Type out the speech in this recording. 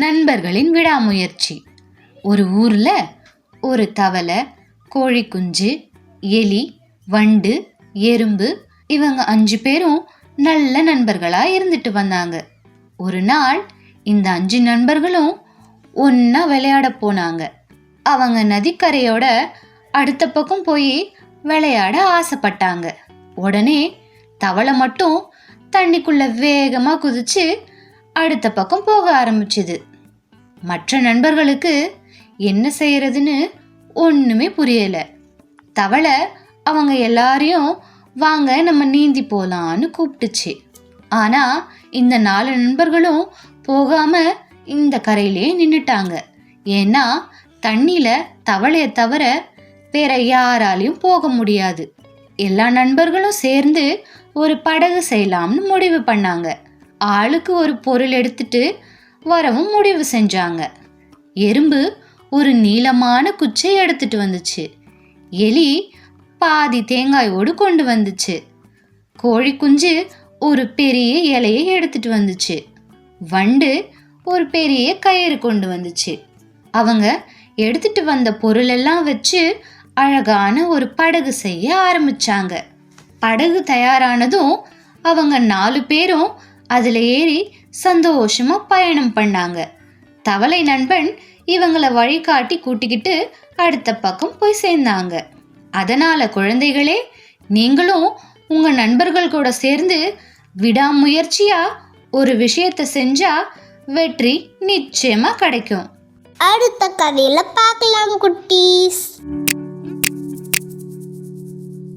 நண்பர்களின் விடாமுயற்சி. ஒரு ஊர்ல ஒரு தவளை, கோழி குஞ்சு, எலி, வண்டு, எறும்பு இவங்க 5 பேரும் நல்ல நண்பர்களா இருந்துட்டு வந்தாங்க. ஒரு நாள் இந்த 5 நண்பர்களும் ஒன்னா விளையாட போனாங்க. அவங்க நதிக்கரையோட அடுத்த பக்கம் போய் விளையாட ஆசைப்பட்டாங்க. உடனே தவளை மட்டும் தண்ணிக்குள்ள வேகமா குதிச்சு அடுத்த பக்கம் போக ஆரம்பிச்சுது. மற்ற நண்பர்களுக்கு என்ன செய்யறதுன்னு ஒண்ணுமே புரியல. தவளை அவங்க எல்லாரையும் வாங்க நம்ம நீந்தி போலான்னு கூப்பிட்டுச்சு. ஆனா இந்த 4 நண்பர்களும் போகாம இந்த கரையிலே நின்னுட்டாங்க. ஏன்னா தண்ணியில தவளைய தவிர வேற யாராலையும் போக முடியாது. எல்லா நண்பர்களும் சேர்ந்து ஒரு படகு செய்யலாம்னு முடிவு பண்ணாங்க. ஆளுக்கு ஒரு பொருள் எடுத்துட்டு வரவும் முடிவு செஞ்சாங்க. எறும்பு ஒரு நீளமான குச்சை எடுத்துட்டு வந்துச்சு. எலி பாதி தேங்காயோடு கொண்டு வந்துச்சு. கோழி குஞ்சு ஒரு பெரிய இலையை எடுத்துட்டு வந்துச்சு. வண்டு ஒரு பெரிய கயிறு கொண்டு வந்துச்சு. அவங்க எடுத்துட்டு வந்த பொருள் எல்லாம் வச்சு அழகான ஒரு படகு செய்ய ஆரம்பிச்சாங்க. படகு தயாரானதும் அவங்க 4 பேரும் அதுல ஏறி சந்தோஷமா பயணம் பண்ணாங்க. தவளை நண்பன் இவங்களை வழிகாட்டி கூட்டிக்கிட்டு அடுத்த பக்கம் போய் சேர்ந்தாங்க. அதனால குழந்தைகளே, நீங்களும் உங்க நண்பர்கள் கூட சேர்ந்து விடாமுயற்சியா ஒரு விஷயத்தை செஞ்சா வெற்றி நிச்சயமா கிடைக்கும். அடுத்த கதையில பார்க்கலாம் குட்டீஸ்.